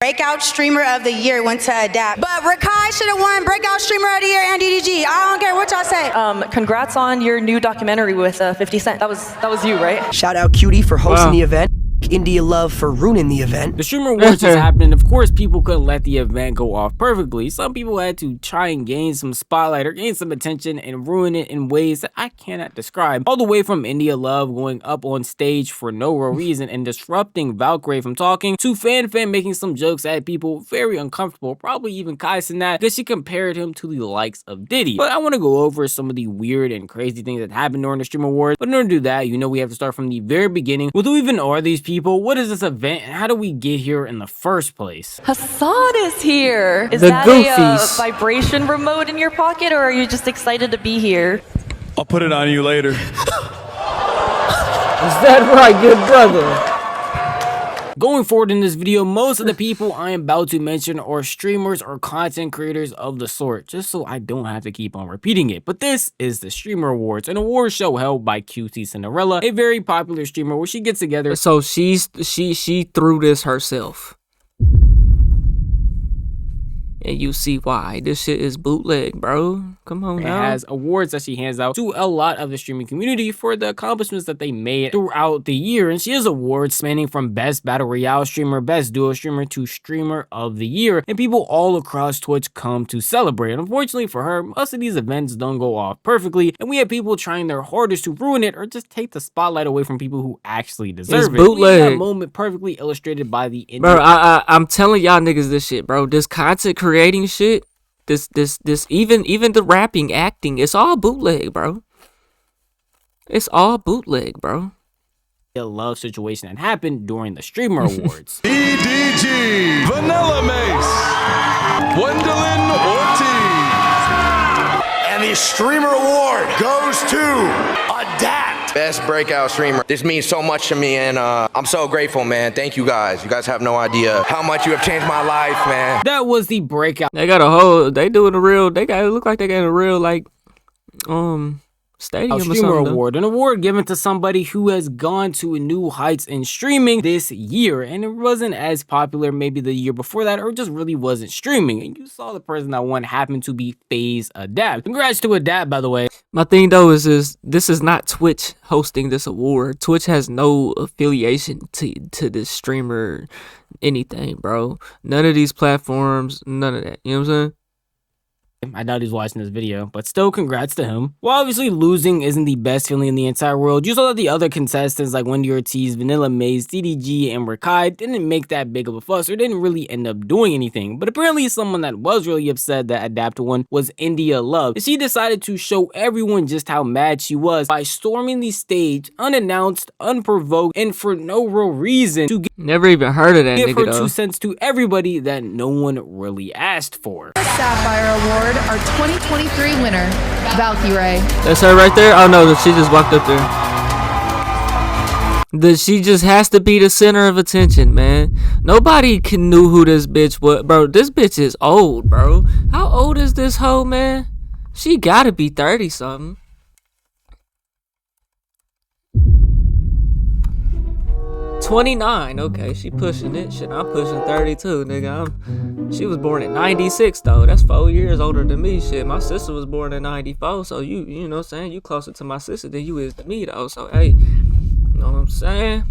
Breakout Streamer of the Year went to Adapt. But Rakai should have won Breakout Streamer of the Year and DDG. I don't care what y'all say. Congrats on your new documentary with 50 Cent. That was you, right? Shout out Cutie for hosting the event. India Love for ruining the event. The Streamer Awards just happened. Of course, people couldn't let the event go off perfectly. Some people had to try and gain some spotlight or gain some attention and ruin it in ways that I cannot describe. All the way from India Love going up on stage for no real reason and disrupting Valkyrie from talking, to Fan making some jokes at people very uncomfortable, probably even Kai Cenat, because she compared him to the likes of Diddy. But I want to go over some of the weird and crazy things that happened during the Streamer Awards. But in order to do that, you know we have to start from the very beginning. With who even are these people? What is this event, and how do we get here in the first place? Hassan is here. Is the that goofies. a vibration remote in your pocket, or are you just excited to be here? I'll put it on you later. Is that right, good brother? Going forward in this video, most of the people I am about to mention are streamers or content creators of the sort, just so I don't have to keep on repeating it. But this is the Streamer Awards, an award show held by QT Cinderella, a very popular streamer where she gets together. So she threw this herself. And you see why. This shit is bootleg, bro. Come on now. It has awards that she hands out to a lot of the streaming community for the accomplishments that they made throughout the year. And she has awards spanning from Best Battle Royale Streamer, Best Duo Streamer to Streamer of the Year. And people all across Twitch come to celebrate. And unfortunately for her, most of these events don't go off perfectly. And we have people trying their hardest to ruin it or just take the spotlight away from people who actually deserve it. Bootleg. That moment perfectly illustrated by the Bro, I'm telling y'all niggas this shit, bro. This content creating shit, this even the rapping, acting, it's all bootleg, bro. It's all bootleg, bro. A love situation that happened during the Streamer Awards. EDG, Vanilla Mace, Gwendolyn Ortiz. And the Streamer Award goes to Adapt. Best breakout streamer. This means so much to me, and I'm so grateful, man. Thank you guys. You guys have no idea how much you have changed my life, man. That was the breakout. They got a whole, they doing a real, they got, it look like they got a real, like, stadium or Streamer something. Award, an award given to somebody who has gone to new heights in streaming this year, and it wasn't as popular maybe the year before that, or just really wasn't streaming. And you saw the person that won happened to be FaZe Adapt. Congrats to Adapt, by the way. My thing though is this is not Twitch hosting this award. Twitch has no affiliation to this streamer anything, bro. None of these platforms, none of that. You know what I'm saying? I doubt he's watching this video, but still congrats to him. While obviously losing isn't the best feeling in the entire world, you saw that the other contestants like Wendy Ortiz, Vanilla Maze, DDG, and Rakai didn't make that big of a fuss or didn't really end up doing anything. But apparently someone that was really upset that Adapt won was India Love. And she decided to show everyone just how mad she was by storming the stage unannounced, unprovoked, and for no real reason to Never even heard of that give nigga her though. 2 cents to everybody that no one really asked for. Sapphire Award, our 2023 winner, Valkyrie. That's her right there? Oh no, she just walked up there. She just has to be the center of attention, man. Nobody knew who this bitch was. Bro, this bitch is old, bro. How old is this hoe, man? She gotta be 30 something. $29, okay, she pushing it. Shit, I'm pushing 32, nigga. She was born in 96 though. That's 4 years older than me. Shit, my sister was born in 94, so you know what I'm saying? You closer to my sister than you is to me though. So hey, you know what I'm saying?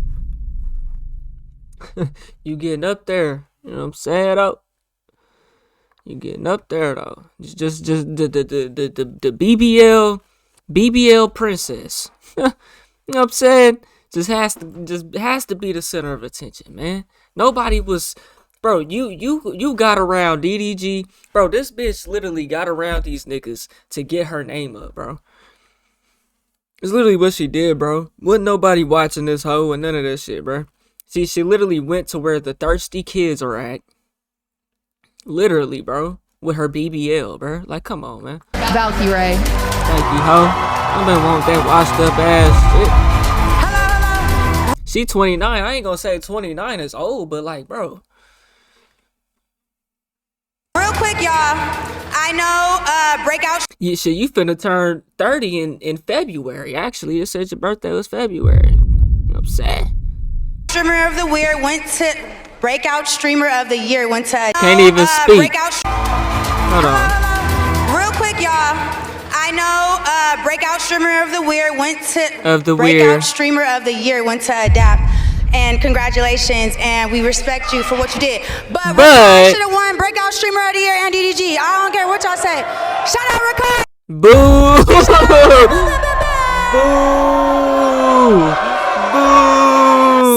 You getting up there. You know what I'm saying though? You getting up there though. Just the BBL princess. You know what I'm saying? Just has to be the center of attention, man. Nobody was, bro. You got around DDG, bro. This bitch literally got around these niggas to get her name up, bro. It's literally what she did, bro. Wasn't nobody watching this hoe and none of that shit, bro. See, she literally went to where the thirsty kids are at. Literally, bro, with her BBL, bro. Like, come on, man. Valkyrie. Thank you, hoe. I been want that washed up ass shit. She 29. I ain't gonna say 29 is old, but like, bro. Real quick, y'all. I know breakout Yeah, shit, you finna turn 30 in February. Actually, it said your birthday was February. You know what I'm saying? Streamer of the Year went to Breakout Streamer of the Year went to Can't even speak. Hold on. Real quick, y'all. I know Breakout Streamer of the Year went to Breakout Streamer of the Year went to Adapt. And congratulations, and we respect you for what you did. But Rakai should have won Breakout Streamer of the Year and DDG. I don't care what y'all say. Shout out Rakai. Boo! Boo!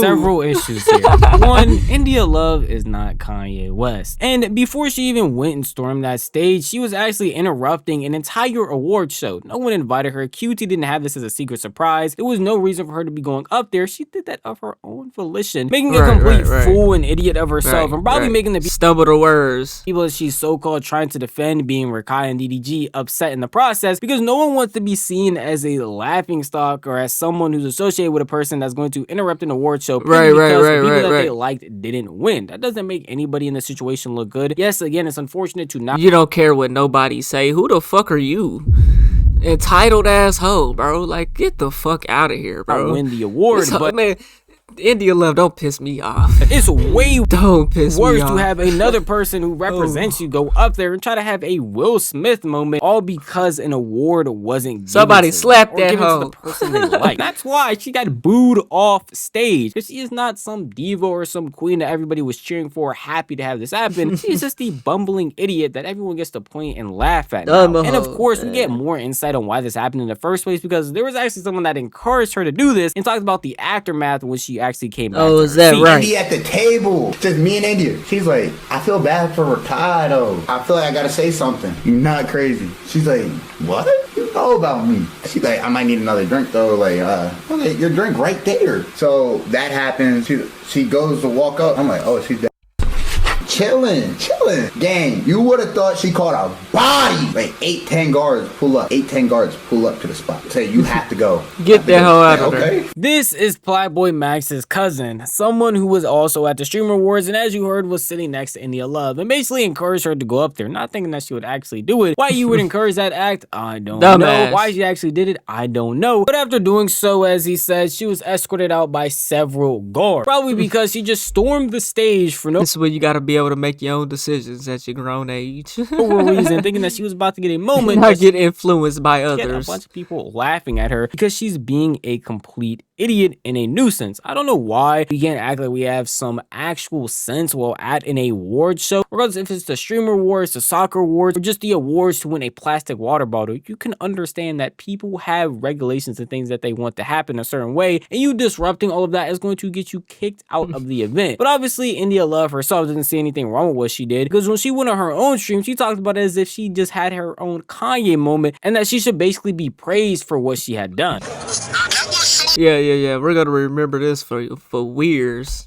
Several issues here. One, India Love is not Kanye West. And before she even went and stormed that stage, she was actually interrupting an entire award show. No one invited her. QT didn't have this as a secret surprise. There was no reason for her to be going up there. She did that of her own volition, making a complete fool and idiot of herself, and probably making the stumble the words people that she's so-called trying to defend, being Rakai and DDG, upset in the process, because no one wants to be seen as a laughing stock or as someone who's associated with a person that's going to interrupt an award show because the people that they liked didn't win. That doesn't make anybody in the situation look good. Yes, again, it's unfortunate to not. You don't care what nobody say. Who the fuck are you? Entitled asshole, bro. Like, get the fuck out of here, bro. Win the award, but man, India Love, don't piss me off. It's way don't piss me worse off. to have another person who represents you go up there and try to have a Will Smith moment, all because an award wasn't given somebody to slapped them, or that given hoe. to the person they like. That's why she got booed off stage, because she is not some diva or some queen that everybody was cheering for, happy to have this happen. She's just the bumbling idiot that everyone gets to point and laugh at now. And of course, we get more insight on why this happened in the first place, because there was actually someone that encouraged her to do this and talked about the aftermath when she actually came back. Oh, is that right? India at the table, just me and India. She's like, I feel bad for Ricardo. I feel like I gotta say something. You're not crazy. She's like, what? You know about me? She's like, I might need another drink though. Like, okay, your drink right there. So that happens. She goes to walk up. I'm like, oh, she's dead. Chilling. Gang, you would have thought she caught a body. Like 8-10 guards pull up. 8-10 guards pull up to the spot. Say, you have to go. Get the hell out of there. This is Playboy Max's cousin, someone who was also at the Streamer Awards, and as you heard, was sitting next to India Love, and basically encouraged her to go up there, not thinking that she would actually do it. Why you would encourage that act, I don't know. Why she actually did it, I don't know. But after doing so, as he said, she was escorted out by several guards, probably because she just stormed the stage for no This is where you gotta be able to make your own decisions at your grown age. reason, thinking that she was about to get a moment, not get influenced by she had others. a bunch of people laughing at her because she's being a complete idiot and a nuisance. I don't know why we can't act like we have some actual sense while at an award show, regardless if it's the Streamer Awards, the soccer awards, or just the awards to win a plastic water bottle. You can understand that people have regulations and things that they want to happen a certain way, and you disrupting all of that is going to get you kicked out of the event. But obviously, India Love herself doesn't see anything wrong with what she did, because when she went on her own stream, she talked about it as if she just had her own Kanye moment, and that she should basically be praised for what she had done. Yeah. We're gonna remember this for years.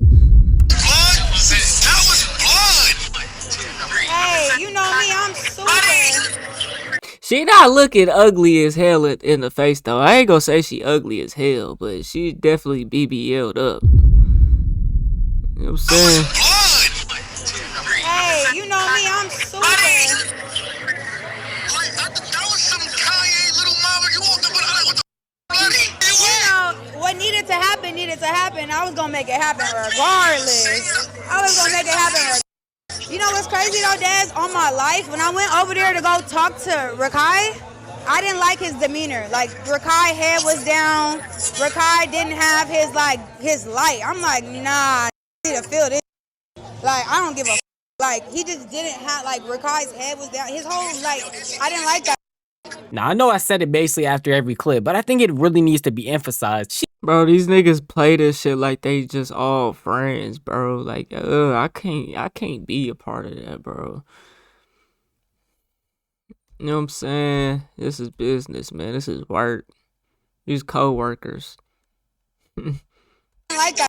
Hey, you know me, I'm super. She not looking ugly as hell in the face though. I ain't gonna say she ugly as hell, but she definitely BBL'd up. You know what I'm saying? Hey, you know me, I'm super. What needed to happen. I was gonna make it happen regardless. You know what's crazy though, Des? On my life, when I went over there to go talk to Rakai, I didn't like his demeanor. Like, Rakai head was down. Rakai didn't have his light. I'm like, nah, I need to feel this. Like, I don't give a like, he just didn't have, like, Rakai's head was down. His whole, like, I didn't like that. Now, I know I said it basically after every clip, but I think it really needs to be emphasized. Bro, these niggas play this shit like they just all friends, bro. Like, I can't be a part of that, bro. You know what I'm saying? This is business, man. This is work. These co-workers. Like that.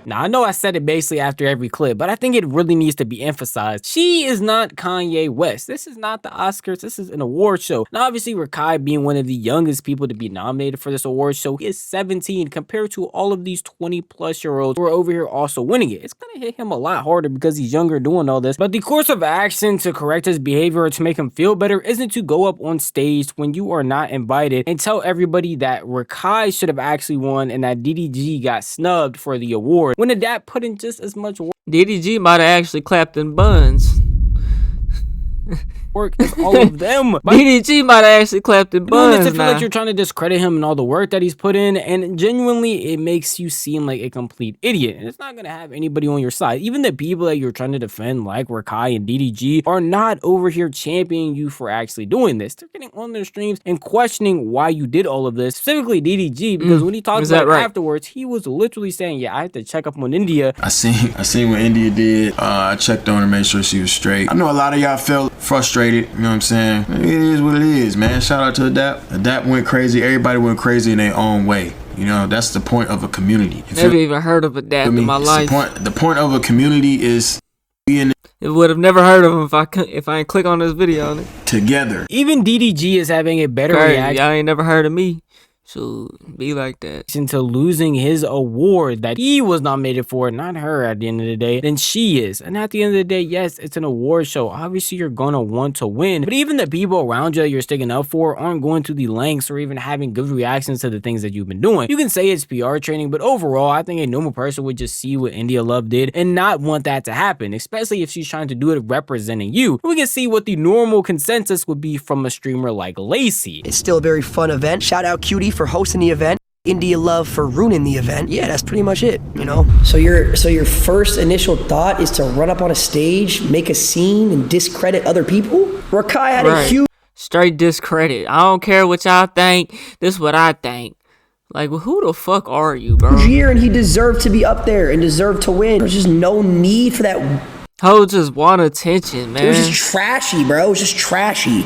Now, I know I said it basically after every clip, but I think it really needs to be emphasized. She is not Kanye West. This is not the Oscars. This is an award show. Now, obviously, Rakai being one of the youngest people to be nominated for this award show, he is 17 compared to all of these 20-plus-year-olds who are over here also winning it. It's going to hit him a lot harder because he's younger doing all this. But the course of action to correct his behavior or to make him feel better isn't to go up on stage when you are not invited and tell everybody that Rakai should have actually won and that DDG got snubbed for the award. award when Adapt put in just as much DDG might have actually clapped in buns. work as all of them. DDG might have actually clapped in buns. I feel like you're trying to discredit him and all the work that he's put in, and genuinely it makes you seem like a complete idiot, and it's not gonna have anybody on your side. Even the people that you're trying to defend, like Rakai and DDG, are not over here championing you for actually doing this. They're getting on their streams and questioning why you did all of this, specifically DDG, because when he talked about it afterwards, he was literally saying, yeah, I had to check up on India. I seen what India did. I checked on her, made sure she was straight. I know a lot of y'all felt frustrated, you know what I'm saying? It is what it is, man. Shout out to Adapt. Adapt went crazy. Everybody went crazy in their own way. You know, that's the point of a community. Never even heard of Adapt in my life. The point of a community is being would have never heard of him if I ain't click on this video. Together. Even DDG is having a better reaction. Y'all ain't never heard of me. So be like that. Into losing his award that he was nominated for, not her at the end of the day, than she is. And at the end of the day, yes, it's an award show. Obviously, you're gonna want to win. But even the people around you that you're sticking up for aren't going to the lengths or even having good reactions to the things that you've been doing. You can say it's PR training, but overall, I think a normal person would just see what India Love did and not want that to happen, especially if she's trying to do it representing you. We can see what the normal consensus would be from a streamer like Lacey. It's still a very fun event. Shout out Cutie for hosting the event. India Love for ruining the event. Yeah, that's pretty much it, you know? So your first initial thought is to run up on a stage, make a scene, and discredit other people? Rakai had a huge... Straight discredit. I don't care what y'all think. This is what I think. Like, well, who the fuck are you, bro? Year, and he deserved to be up there and deserved to win. There's just no need for that... Ho just want attention, man. It was just trashy, bro. It was just trashy.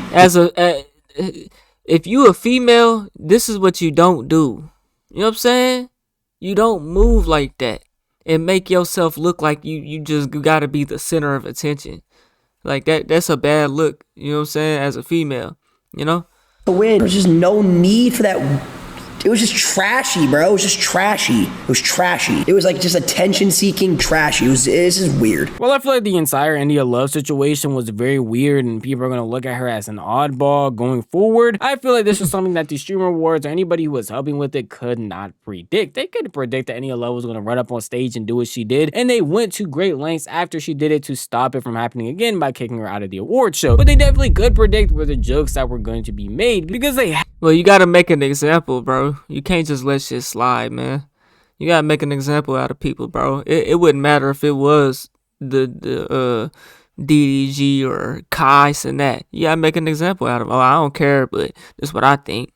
If you a female, this is what you don't do. You know what I'm saying? You don't move like that and make yourself look like you just gotta be the center of attention. Like that's a bad look, you know what I'm saying, as a female, you know? To win. There's just no need for that. It was just trashy, bro. It was just trashy. It was trashy. It was like just attention-seeking trashy. It's just weird. Well, I feel like the entire India Love situation was very weird, and people are going to look at her as an oddball going forward. I feel like this is something that the Streamer Awards or anybody who was helping with it could not predict. They could predict that India Love was going to run up on stage and do what she did, and they went to great lengths after she did it to stop it from happening again by kicking her out of the award show. But they definitely could predict where the jokes that were going to be made because they... Well, you got to make an example, bro. You can't just let shit slide, man. You gotta make an example out of people, bro. It wouldn't matter if it was the DDG or Kai and that. You gotta make an example out of them. Oh, I don't care, but that's what I think.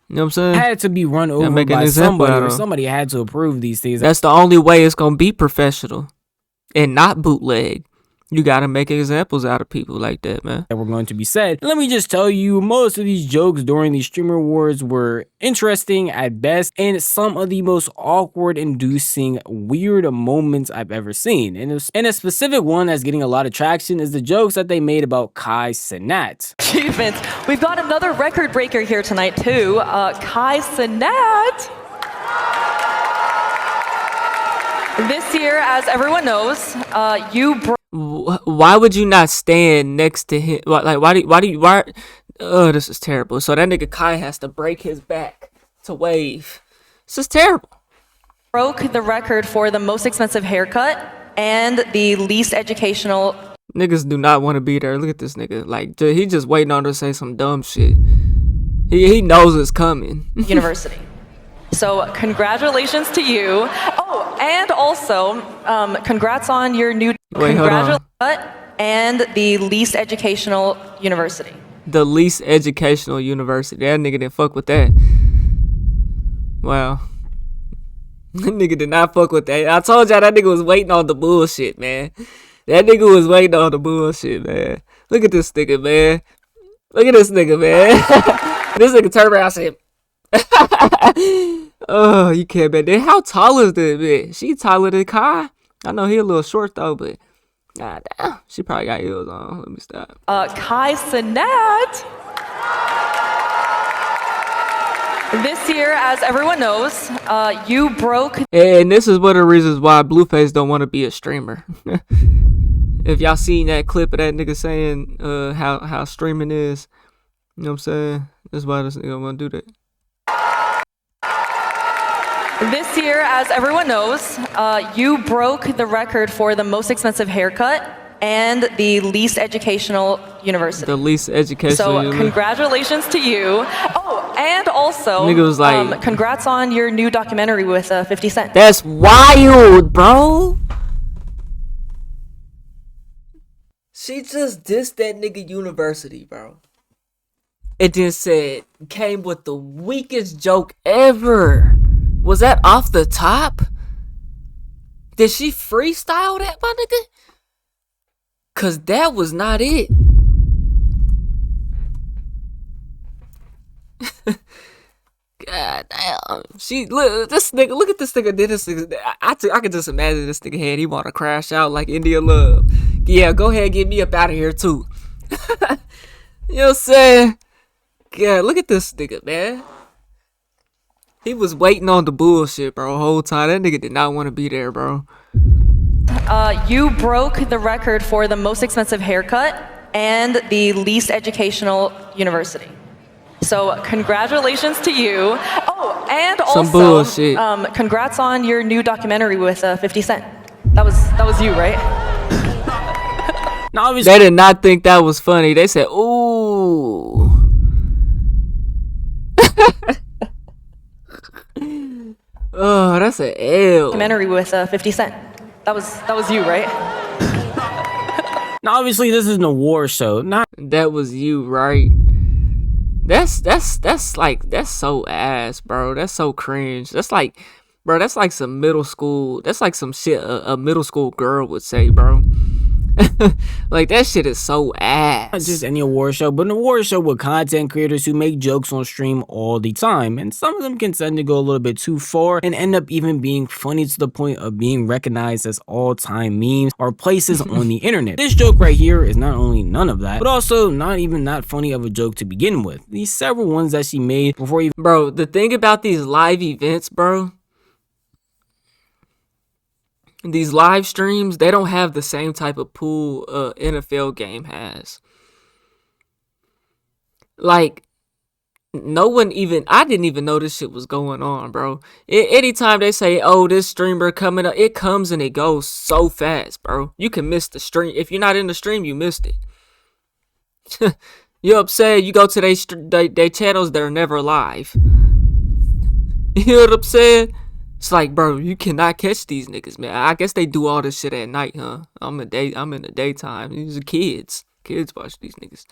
You know what I'm saying? It had to be run over by somebody, or somebody had to approve these things. That's the only way it's gonna be professional and not bootleg. You gotta make examples out of people like that, man. That were going to be said. Let me just tell you, most of these jokes during the Streamer Awards were interesting at best, and some of the most awkward inducing weird moments I've ever seen. And a specific one that's getting a lot of traction is the jokes that they made about Kai Cenat. Achievements. We've got another record breaker here tonight too. Kai Cenat. This year, as everyone knows, why would you not stand next to him? Like, why? Oh, this is terrible. So that nigga Kai has to break his back to wave. This is terrible. Broke the record for the most expensive haircut and the least educational. Niggas do not want to be there. Look at this nigga. Like, he just waiting on her to say some dumb shit. He knows it's coming. University. So congratulations to you. Oh, and also, congrats on your new and the least educational university. The least educational university. That nigga didn't fuck with that. Wow. That nigga did not fuck with that. I told y'all that nigga was waiting on the bullshit, man. That nigga was waiting on the bullshit, man. Look at this nigga, man. Look at this nigga, man. This nigga turned around and said, oh, you can't bet that. How tall is that bitch? She taller than Kai. I know he a little short though, but nah, damn, she probably got heels on. Let me stop. Kai Cenat. This year, as everyone knows, you broke. And this is one of the reasons why Blueface don't want to be a streamer. If y'all seen that clip of that nigga saying how streaming is, you know what I'm saying? That's why this nigga want to do that. This year, as everyone knows, you broke the record for the most expensive haircut and the least educational university. The least educational. So congratulations to you. Oh, and also, Nigga was like, congrats on your new documentary with 50 Cent. That's wild, bro. She just dissed that nigga university, bro. It then said, came with the weakest joke ever. Was that off the top? Did she freestyle that, my nigga? Cause that was not it. God damn. She look this nigga. Look at this nigga. Did this nigga? I can just imagine this nigga head. He want to crash out like India Love. Yeah, go ahead, get me up out of here too. You know what I'm saying? Yeah, look at this nigga, man. He was waiting on the bullshit, bro, the whole time. That nigga did not want to be there, bro. You broke the record for the most expensive haircut and the least educational university. So congratulations to you. Oh, and some bullshit. Congrats on your new documentary with 50 Cent. That was you, right? No, they did not think that was funny. They said, "Ooh." Oh, that's an L. Documentary with 50 Cent. That was you, right? Now, obviously, this is an award show. Not that was you, right? That's so ass, bro. That's so cringe. That's like, bro, that's like some middle school. That's like some shit a middle school girl would say, bro. Like, that shit is so ass. Not just any award show, but an award show with content creators who make jokes on stream all the time. And some of them can tend to go a little bit too far and end up even being funny to the point of being recognized as all-time memes or places on the internet. This joke right here is not only none of that, but also not even that funny of a joke to begin with. These several ones that she made before even— Bro, the thing about these live events, bro, these live streams, they don't have the same type of pool NFL game has. Like, no one even, I didn't even know this shit was going on, bro. Anytime they say, oh, this streamer coming up, it comes and it goes so fast, bro. You can miss the stream. If you're not in the stream, you missed it. You're upset, you go to they channels that are never live. You know what I'm saying? It's like, bro, you cannot catch these niggas, man. I guess they do all this shit at night, huh? I'm in the daytime. These are kids. Kids watch these niggas.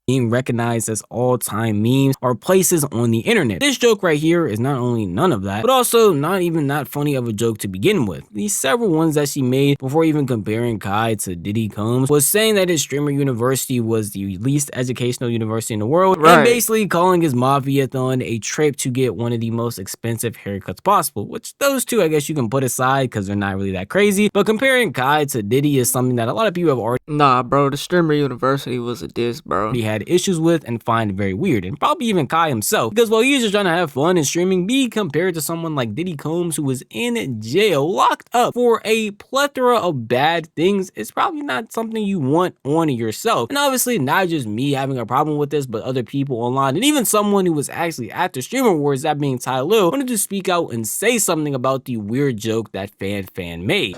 Being recognized as all-time memes or places on the internet. This joke right here is not only none of that, but also not even that funny of a joke to begin with. These several ones that she made before even comparing Kai to Diddy Combs was saying that his streamer university was the least educational university in the world, right, and basically calling his Mafia-thon a trip to get one of the most expensive haircuts possible, which those two I guess you can put aside because they're not really that crazy, but comparing Kai to Diddy is something that a lot of people have already— Nah, bro, the streamer university was a diss, bro. He had issues with and find very weird, and probably even Kai himself, because while he's just trying to have fun in streaming, be compared to someone like Diddy Combs who was in jail, locked up for a plethora of bad things, it's probably not something you want on yourself. And obviously not just me having a problem with this, but other people online, and even someone who was actually at the Streamer Awards, that being Ty Lil, wanted to speak out and say something about the weird joke that fan made.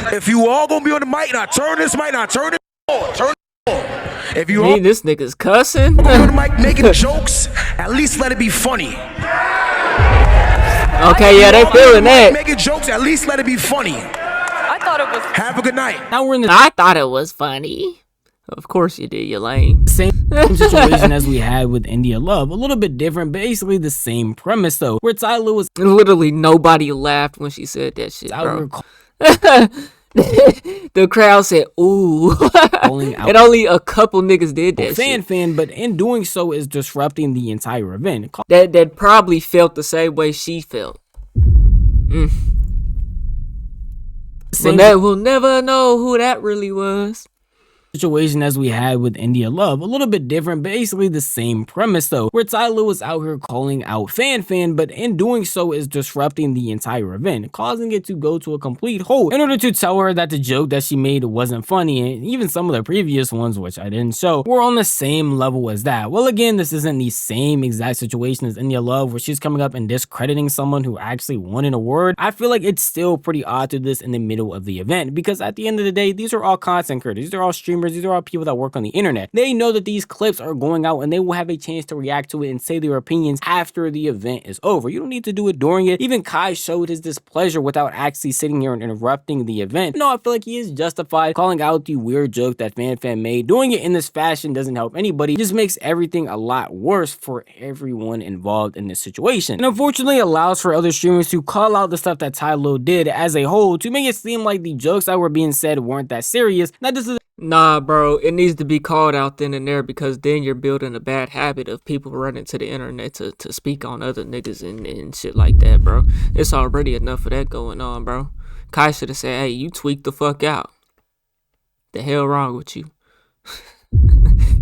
If you all gonna be on the mic, now turn this mic, now turn it on, turn it on. If you all this nigga's cussing on the mic making jokes, at least let it be funny. Okay, yeah, they feeling that. Making jokes, at least let it be funny. I thought it was— Have a good night. Now we're in the— I thought it was funny. Of course you did, you lame. Same situation as we had with India Love. A little bit different, basically the same premise though, where Ty Lil was— Literally nobody laughed when she said that shit, bro. The crowd said, ooh. And only a couple niggas did that fan, but in doing so is disrupting the entire event. That probably felt the same way she felt. We'll never know who that really was. situation as we had with India Love. A little bit different, basically the same premise though, where Ty Lue was out here calling out Fan, but in doing so is disrupting the entire event, causing it to go to a complete halt in order to tell her that the joke that she made wasn't funny, and even some of the previous ones, which I didn't show, were on the same level as that. Well, again, this isn't the same exact situation as India Love, where she's coming up and discrediting someone who actually won an award. I feel like it's still pretty odd to do this in the middle of the event, because at the end of the day, these are all content creators, these are all streamers, these are all people that work on the internet. They know that these clips are going out and they will have a chance to react to it and say their opinions after the event is over. You don't need to do it during it. Even Kai showed his displeasure without actually sitting here and interrupting the event. No, I feel like he is justified calling out the weird joke that Fan made. Doing it in this fashion doesn't help anybody. It just makes everything a lot worse for everyone involved in this situation. And unfortunately allows for other streamers to call out the stuff that Ty Lue did as a whole to make it seem like the jokes that were being said weren't that serious. Now this is Nah, bro, it needs to be called out then and there, because then you're building a bad habit of people running to the internet to speak on other niggas and shit like that, bro. It's already enough of that going on, bro. Kai should have said, hey, you tweak the fuck out. The hell wrong with you?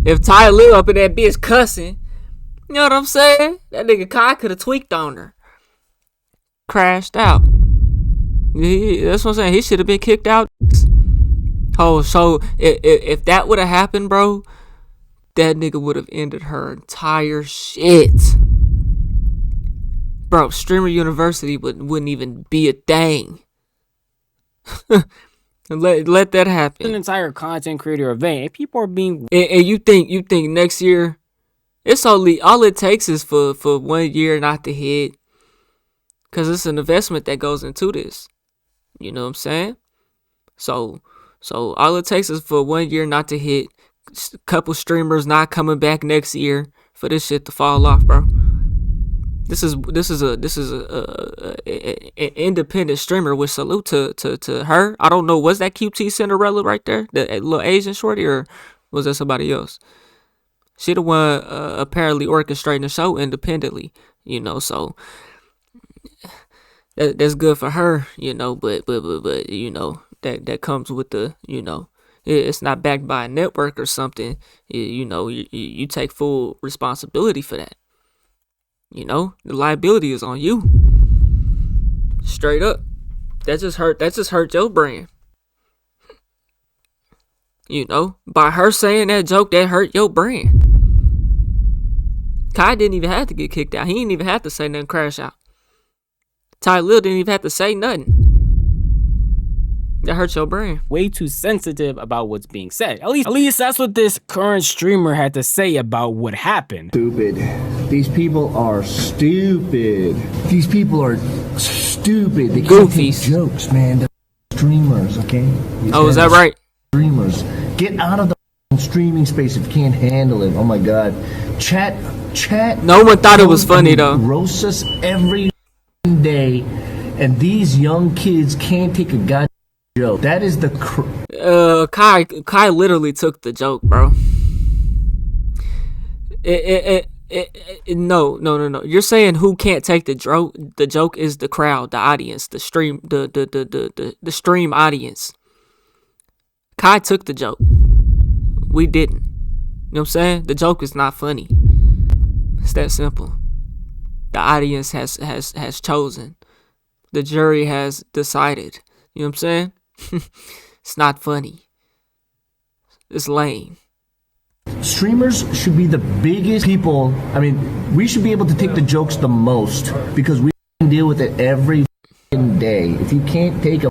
If Ty Lue up in that bitch cussing, you know what I'm saying? That nigga Kai could have tweaked on her. Crashed out. That's what I'm saying. He should have been kicked out. Oh, so if that would have happened, bro, that nigga would have ended her entire shit. Bro, Streamer University wouldn't even be a thing. Let that happen. an entire content creator event, and people are being And you think next year, it's all it takes is for 1 year not to hit, because it's an investment that goes into this. You know what I'm saying? So all it takes is for 1 year not to hit, a couple streamers not coming back next year for this shit to fall off, bro. This is an independent streamer, with salute to her. I don't know, was that QT Cinderella right there, the little Asian shorty, or was that somebody else? She the one apparently orchestrating the show independently, you know. So that's good for her, you know. But you know, that comes with the, you know, it's not backed by a network or something. You know, you take full responsibility for that. You know, the liability is on you. Straight up. That just hurt your brand. You know, by her saying that joke, that hurt your brand. Kai didn't even have to get kicked out. He didn't even have to say nothing, crash out. Ty Lue didn't even have to say nothing. That hurts your brain. way too sensitive about what's being said. At least that's what this current streamer had to say about what happened. Stupid. These people are stupid. These people are stupid. They can't take jokes, man. They're streamers, okay? Oh, is that right? Streamers. Get out of the streaming space if you can't handle it. Oh my god. Chat. No one thought it was funny though. Roast us every day, and these young kids can't take a goddamn joke. That is the Kai literally took the joke, bro. No. You're saying who can't take the joke? The joke is the crowd, the audience, the stream, the stream audience. Kai took the joke. We didn't. You know what I'm saying? The joke is not funny. It's that simple. The audience has chosen. The jury has decided. You know what I'm saying? It's not funny. It's lame. Streamers should be the biggest people. I mean, we should be able to take the jokes the most because we can deal with it every day. If you can't take a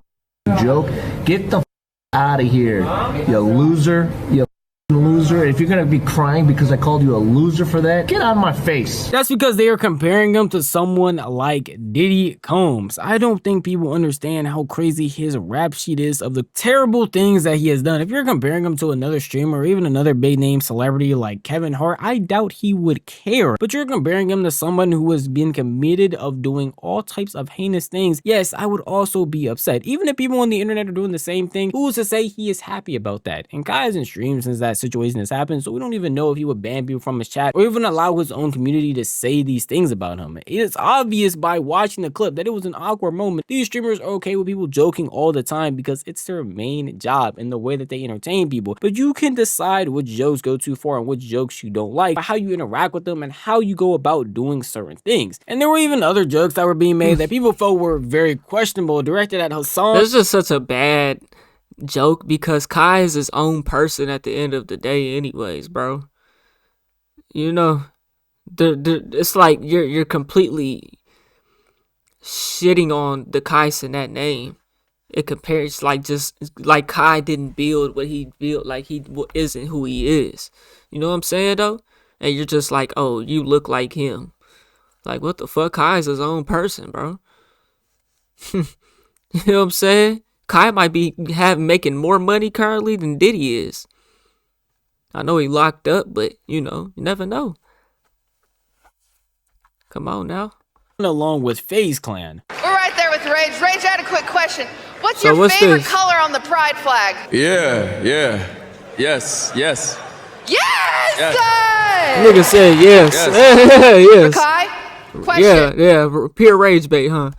joke, get the out of here, you loser. You loser. If you're gonna be crying because I called you a loser for that, get out of my face. That's because they are comparing him to someone like Diddy Combs. I don't think people understand how crazy his rap sheet is of the terrible things that he has done. If you're comparing him to another streamer or even another big name celebrity like Kevin Hart, I doubt he would care. But you're comparing him to someone who has been committed of doing all types of heinous things. Yes, I would also be upset. Even if people on the internet are doing the same thing, who's to say he is happy about that? And Kai hasn't streamed since that that situation has happened, so we don't even know if he would ban people from his chat or even allow his own community to say these things about him. It is obvious by watching the clip that it was an awkward moment. These streamers are okay with people joking all the time because it's their main job and the way that they entertain people, but you can decide which jokes go too far and which jokes you don't like by how you interact with them and how you go about doing certain things. And there were even other jokes that were being made that people felt were very questionable, directed at Hassan. It's just such a bad joke because Kai is his own person at the end of the day anyways, bro. You know, it's like you're completely shitting on the Kais in that name. It compares like Kai didn't build what he built, like he isn't who he is. You know what I'm saying though? And you're just like, oh, you look like him. Like, what the fuck? Kai is his own person, bro. You know what I'm saying? Kai might be making more money currently than Diddy is. I know he locked up, but you know, you never know. Come on now. Along with FaZe Clan. We're right there with Rage. Rage, I had a quick question. What's your favorite color on the pride flag? Yeah. Yes. Yes! Nigga said yes. Yes. Kai, question. Yeah. Pure rage bait, huh?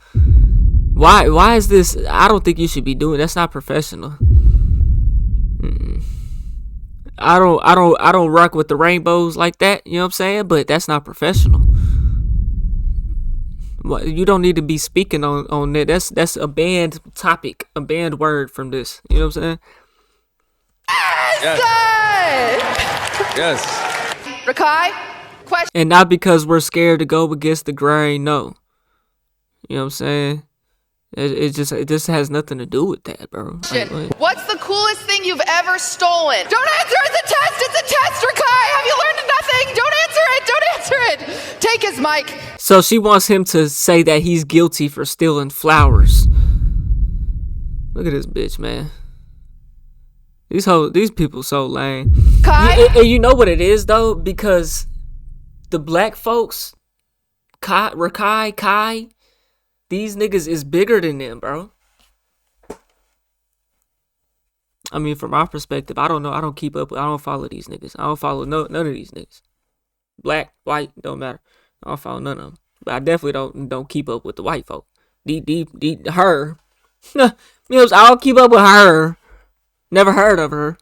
Why is this? I don't think you should be doing. That's not professional. I don't rock with the rainbows like that. You know what I'm saying? But that's not professional. You don't need to be speaking on that. That's a banned topic, a banned word from this. You know what I'm saying? Yes. Rakai, question. And not because we're scared to go against the grain. No. You know what I'm saying? It just has nothing to do with that, bro. What's the coolest thing you've ever stolen? Don't answer, it's a test, Rakai! Have you learned nothing? Don't answer it! Take his mic. So she wants him to say that he's guilty for stealing flowers. Look at this bitch, man. These people so lame. Kai? And you know what it is, though? Because the black folks, Rakai, Kai, these niggas is bigger than them, bro. I mean, from my perspective, I don't know. I don't keep up. I don't follow these niggas. I don't follow none of these niggas. Black, white, don't matter. I don't follow none of them. But I definitely don't keep up with the white folk. Her. You know, I don't keep up with her. Never heard of her.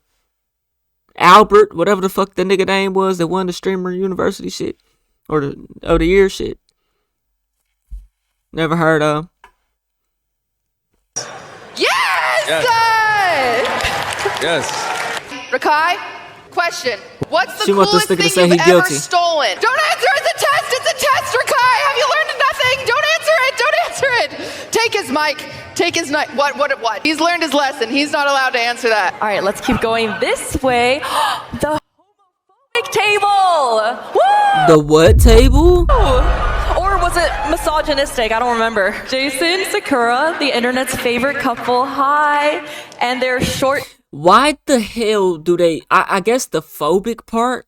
Albert, whatever the fuck the nigga name was that won the Streamer University shit. Or the year shit. Never heard of. Yes. Rakai, question. What's the She want this coolest nigga to thing say you've he ever guilty. stolen? Don't answer, it's a test, Rakai! Have you learned nothing? Don't answer it! Take his mic. What? He's learned his lesson. He's not allowed to answer that. All right, let's keep going this way. The homophobic table. Woo! The what table? Or was it misogynistic? I don't remember. Jason, Sakura, the internet's favorite couple. Hi. And their short... Why the hell do they... I guess the phobic part,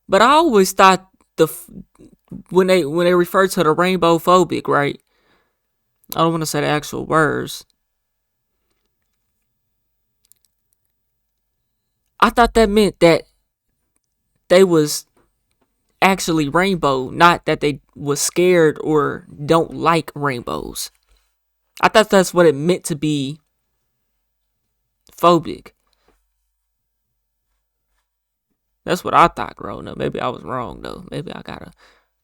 but I always thought when they refer to the rainbow phobic, right? I don't want to say the actual words. I thought that meant that they was actually rainbow, not that they was scared or don't like rainbows. I thought that's what it meant to be phobic. That's what I thought growing up. Maybe I was wrong though. Maybe I got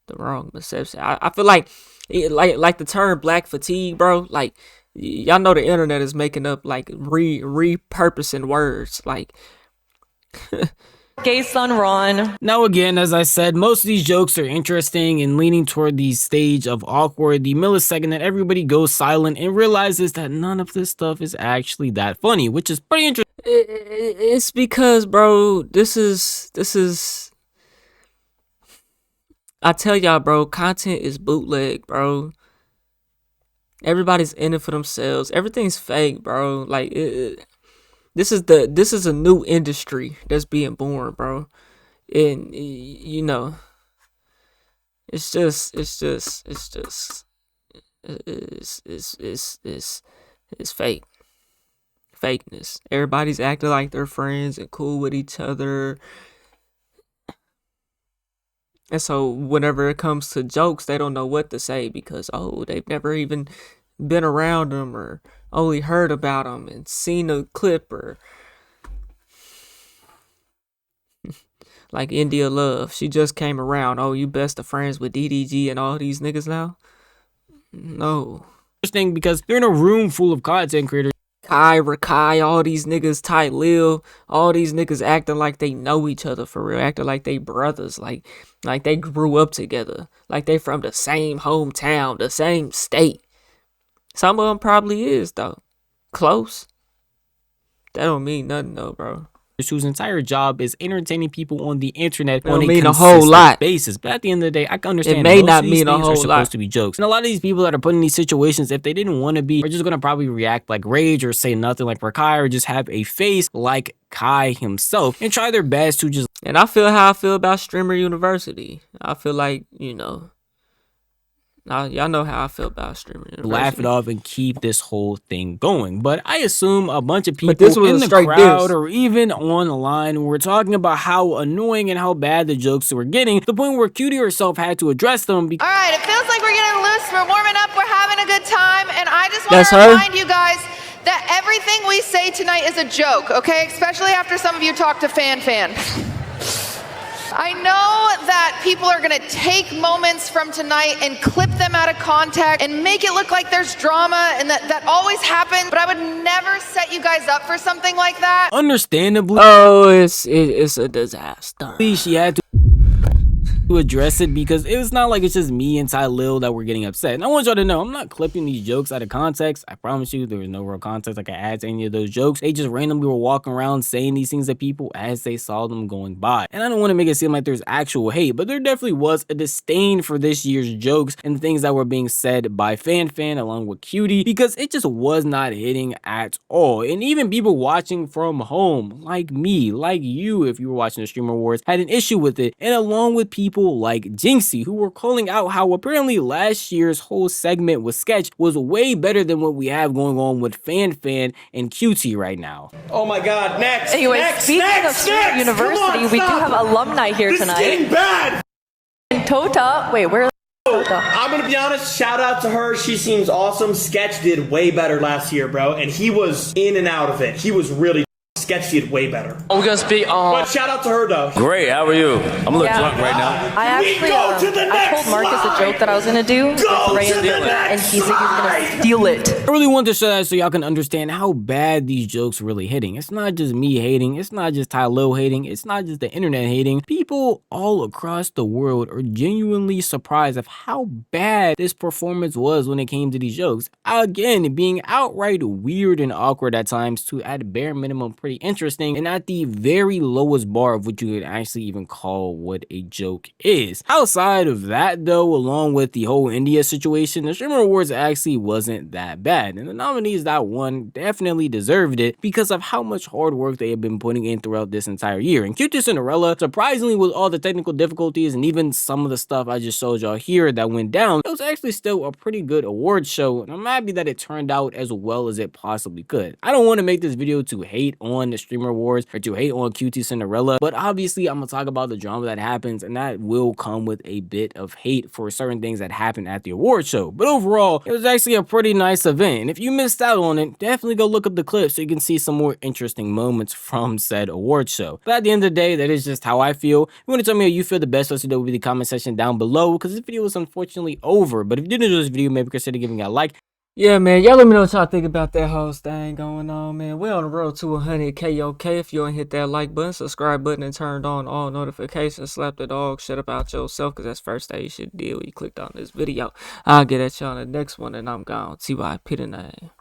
the wrong perception. I feel like the term black fatigue, bro. Like y'all know the internet is making up like repurposing words. Like Gay son Ron. Now again, as I said, most of these jokes are interesting and leaning toward the stage of awkward, the millisecond that everybody goes silent and realizes that none of this stuff is actually that funny, which is pretty interesting. It's because, bro, this is I tell y'all, bro, content is bootleg, bro. Everybody's in it for themselves. Everything's fake, bro. Like this is a new industry that's being born, bro. And you know, it's fake. fakeness. Everybody's acting like they're friends and cool with each other. And so whenever it comes to jokes, they don't know what to say because, oh, they've never even been around them or only heard about them and seen a clip or like India Love. She just came around. Oh, you best of friends with DDG and all these niggas now? No. Interesting because they're in a room full of content creators. Kai, Rakai, all these niggas, Ty Lil, all these niggas acting like they know each other for real, acting like they brothers, like they grew up together, like they from the same hometown, the same state. Some of them probably is though, close. That don't mean nothing though, bro. Whose entire job is entertaining people on the internet on a mean consistent a whole lot. basis. But at the end of the day, I can understand it may most not of these mean a things whole are supposed lot to be jokes. And a lot of these people that are put in these situations, if they didn't want to be, are just going to probably react like rage or say nothing like Rakai or just have a face like Kai himself and try their best to just... And I feel how I feel about Streamer University. I feel like, you know, y'all know how I feel about Streamer University. Laugh it off and keep this whole thing going. But I assume a bunch of people in the crowd or even online were talking about how annoying and how bad the jokes were getting, to the point where Cutie herself had to address them. All right, it feels like we're getting loose, we're warming up, we're having a good time, and I just want to remind you guys that everything we say tonight is a joke, okay? Especially after some of you talk to Fan. I know that people are gonna take moments from tonight and clip them out of context and make it look like there's drama and that always happens, but I would never set you guys up for something like that. Understandably. Oh, it's a disaster. She had to address it because it was not like it's just me and Ty Lil that were getting upset. And I want y'all to know, I'm not clipping these jokes out of context. I promise you there was no real context I could add to any of those jokes. They just randomly were walking around saying these things to people as they saw them going by. And I don't want to make it seem like there's actual hate, but there definitely was a disdain for this year's jokes and things that were being said by Fan along with Cutie, because it just was not hitting at all. And even people watching from home, like me, like you, if you were watching the Streamer Wars, had an issue with it. And along with people like Jinxie, who were calling out how apparently last year's whole segment with Sketch was way better than what we have going on with Fan and Cutie right now. Oh my god, next! Anyway, next, speaking next, of Streamer University, we do have alumni here tonight. This is getting bad! And Tota, wait, where is Tota? I'm gonna be honest, shout out to her, she seems awesome. Sketch did way better last year, bro, and he was in and out of it. He was really Sketch did way better. I'm gonna speak but shout out to her though. Great, how are you? I'm a little drunk right now. I actually I told Marcus a joke that I was gonna do with Rand, and he said he was gonna steal it. I really wanted to show that so y'all can understand how bad these jokes are really hitting. It's not just me hating, it's not just Ty Lil hating, it's not just the internet hating. People all across the world are genuinely surprised of how bad this performance was when it came to these jokes. Again, being outright weird and awkward at times to at bare minimum pretty interesting, and at the very lowest bar of what you could actually even call what a joke is. Outside of that though, along with the whole India situation, the Streamer Awards actually wasn't that bad, and the nominees that won definitely deserved it because of how much hard work they have been putting in throughout this entire year. And Cutie Cinderella, surprisingly with all the technical difficulties and even some of the stuff I just showed y'all here that went down, it was actually still a pretty good award show, and I'm happy that it turned out as well as it possibly could. I don't want to make this video to hate on the Streamer Wars or to hate on Cutie Cinderella, but obviously I'm gonna talk about the drama that happens, and that will come with a bit of hate for certain things that happen at the award show. But overall, it was actually a pretty nice event, and if you missed out on it, definitely go look up the clip so you can see some more interesting moments from said award show. But at the end of the day, that is just how I feel. If you want to tell me how you feel, the best place to do will be the comment section down below, because this video is unfortunately over. But if you did enjoy this video, maybe consider giving it a like. Yeah, man, y'all let me know what y'all think about that whole thing going on, man. We're on the road to 100K, okay? If you ain't hit that like button, subscribe button, and turned on all notifications, slap the dog shit about yourself, because that's the first thing you should do when you clicked on this video. I'll get at y'all on the next one, and I'm gone. TY, Peter name.